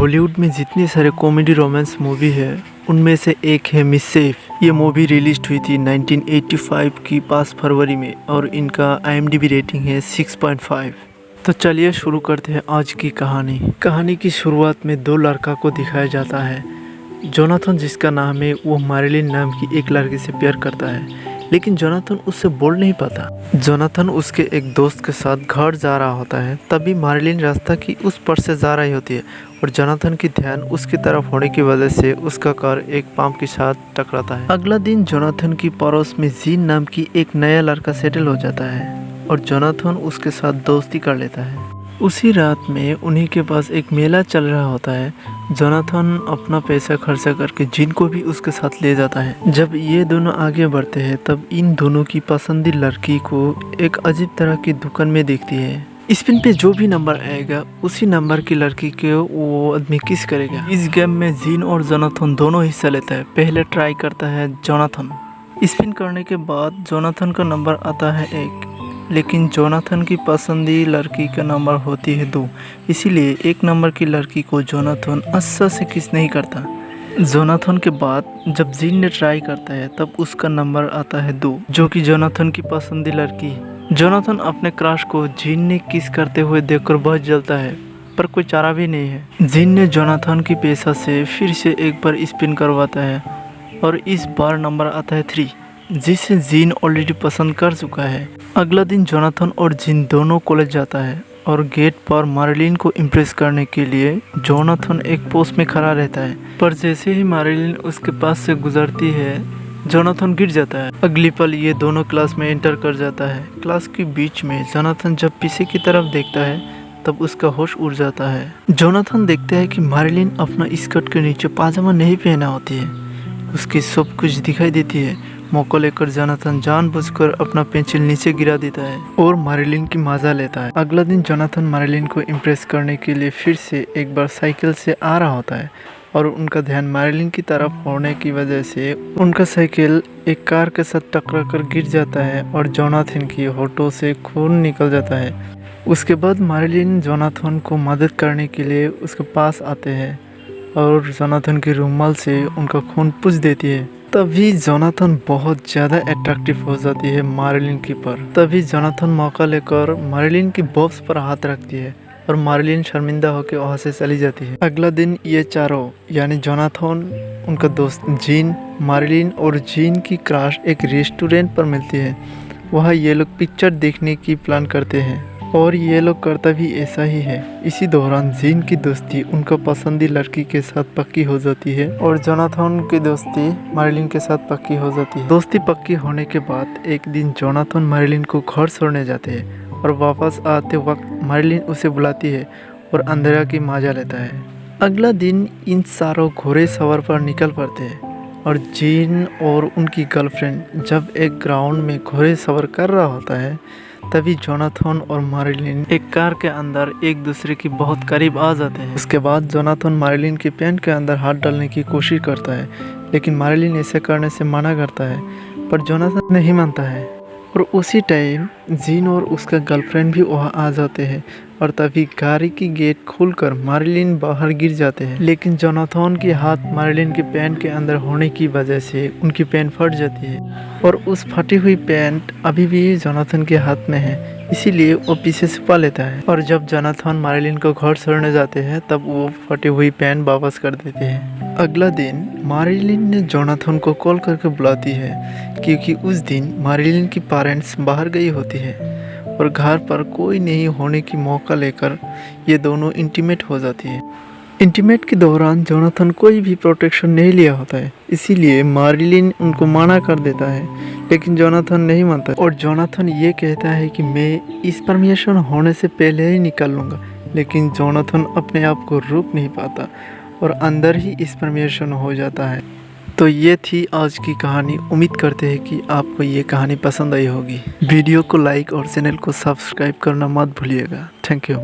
बॉलीवुड में जितनी सारे कॉमेडी रोमांस मूवी है उनमें से एक है मिस्सेफ। ये मूवी रिलीज हुई थी 1985 की 5 फरवरी में और इनका IMDb रेटिंग है 6.5। तो चलिए शुरू करते हैं आज की कहानी की शुरुआत में दो लड़का को दिखाया जाता है। जोनाथन जिसका नाम है वो मैरिलिन नाम की एक लड़की से प्यार करता है, लेकिन जोनाथन उससे बोल नहीं पाता। जोनाथन उसके एक दोस्त के साथ घर जा रहा होता है, तभी मैरिलिन रास्ता की उस पर से जा रही होती है और जोनाथन की ध्यान उसकी तरफ होने की वजह से उसका कार एक पंप के साथ टकराता है। अगला दिन जोनाथन की पड़ोस में जीन नाम की एक नया लड़का सेटल हो जाता है और जोनाथन उसके साथ दोस्ती कर लेता है। उसी रात में उन्हीं के पास एक मेला चल रहा होता है। जोनाथन अपना पैसा खर्चा करके जिन को भी उसके साथ ले जाता है। जब ये दोनों आगे बढ़ते हैं तब इन दोनों की पसंदीदा लड़की को एक अजीब तरह की दुकान में देखती है। स्पिन पे जो भी नंबर आएगा उसी नंबर की लड़की को वो आदमी किस करेगा। इस गेम में जिन और जोनाथन दोनों हिस्सा लेता है। पहले ट्राई करता है जोनाथन। स्पिन करने के बाद जोनाथन का नंबर आता है 1, लेकिन जोनाथन की पसंदीदा लड़की का नंबर होती है 2, इसीलिए 1 नंबर की लड़की को जोनाथन अच्छा से किस नहीं करता। जोनाथन के बाद जब जीन ने ट्राई करता है तब उसका नंबर आता है 2, जो कि जोनाथन की पसंदीदा लड़की है। जोनाथन अपने क्रश को जीन ने किस करते हुए देखकर बहुत जलता है, पर कोई चारा भी नहीं है। जीन ने जोनाथन की पैसा से फिर से एक बार स्पिन करवाता है और इस बार नंबर आता है 3, जिसे जीन ऑलरेडी पसंद कर चुका है। अगला दिन जोनाथन और जीन दोनों कॉलेज जाता है और गेट पर मैरिलिन को इम्प्रेस करने के लिए जोनाथन एक पोस्ट में खड़ा रहता है, पर जैसे ही मैरिलिन उसके पास से गुजरती है जोनाथन गिर जाता है। अगली पल ये दोनों क्लास में एंटर कर जाता है। क्लास के बीच में जोनाथन जब पीछे की तरफ देखता है तब उसका होश उड़ जाता है। जोनाथन देखता है कि मैरिलिन अपना स्कर्ट के नीचे पाजामा नहीं पहना होती है, उसकी सब कुछ दिखाई देती है। मौका लेकर जोनाथन जानबूझकर अपना पेंसिल नीचे गिरा देता है और मैरिलिन की मजा लेता है। अगला दिन जोनाथन मैरिलिन को इम्प्रेस करने के लिए फिर से एक बार साइकिल से आ रहा होता है और उनका ध्यान मैरिलिन की तरफ होने की वजह से उनका साइकिल एक कार के साथ टकरा कर गिर जाता है और जोनाथन की होठों से खून निकल जाता है। उसके बाद मैरिलिन जोनाथन को मदद करने के लिए उसके पास आते हैं और जोनाथन के रुमाल से उनका खून पोंछ देती है। तभी जोनाथन बहुत ज़्यादा अट्रैक्टिव हो जाती है मैरिलिन की पर। तभी जोनाथन मौका लेकर मैरिलिन की बॉक्स पर हाथ रखती है और मैरिलिन शर्मिंदा होकर वहाँ से चली जाती है। अगला दिन ये चारों यानी जोनाथन, उनका दोस्त जीन, मैरिलिन और जीन की क्रश एक रेस्टोरेंट पर मिलती है। वहाँ ये लोग पिक्चर देखने की प्लान करते हैं और ये लोग करता भी ऐसा ही है। इसी दौरान जीन की दोस्ती उनका पसंदीदा लड़की के साथ पक्की हो जाती है और जोनाथन की दोस्ती मैरिलिन के साथ पक्की हो जाती है। दोस्ती पक्की होने के बाद एक दिन जोनाथन मैरिलिन को घर छोड़ने जाते हैं और वापस आते वक्त मैरिलिन उसे बुलाती है और अंधेरा की मजा लेता है। अगला दिन इन चारों घोड़े सवार पर निकल पड़ते हैं और जीन और उनकी गर्लफ्रेंड जब एक ग्राउंड में घोड़े सवार कर रहा होता है तभी जोनाथन और मैरिलिन एक कार के अंदर एक दूसरे की बहुत करीब आ जाते हैं। उसके बाद जोनाथन मैरिलिन के पैंट के अंदर हाथ डालने की कोशिश करता है, लेकिन मैरिलिन ऐसे करने से मना करता है, पर जोनाथन नहीं मानता है। और उसी टाइम जीन और उसका गर्लफ्रेंड भी वहाँ आ जाते हैं और तभी गाड़ी की गेट खोलकर मैरिलिन बाहर गिर जाते हैं, लेकिन जोनाथन की हाथ मैरिलिन के पैंट के अंदर होने की वजह से उनकी पैंट फट जाती है और उस फटी हुई पैंट अभी भी जोनाथन के हाथ में है, इसीलिए वो पीछे छुपा लेता है। और जब जोनाथन मैरिलिन को घर छोड़ने जाते हैं तब वो फटी हुई पैंट वापस कर देते हैं। अगला दिन मैरिलिन ने जोनाथन को कॉल करके बुलाती है क्योंकि उस दिन मैरिलिन की पेरेंट्स बाहर गई होती है और घर पर कोई नहीं होने की मौका लेकर ये दोनों इंटीमेट हो जाती है। इंटीमेट के दौरान जोनाथन कोई भी प्रोटेक्शन नहीं लिया होता है, इसीलिए मैरिलिन उनको मना कर देता है, लेकिन जोनाथन नहीं मानता और जोनाथन ये कहता है कि मैं इस परमिशन होने से पहले ही निकल लूँगा, लेकिन जोनाथन अपने आप को रोक नहीं पाता और अंदर ही इस परमिशन हो जाता है। तो ये थी आज की कहानी। उम्मीद करते हैं कि आपको ये कहानी पसंद आई होगी। वीडियो को लाइक और चैनल को सब्सक्राइब करना मत भूलिएगा। Thank you.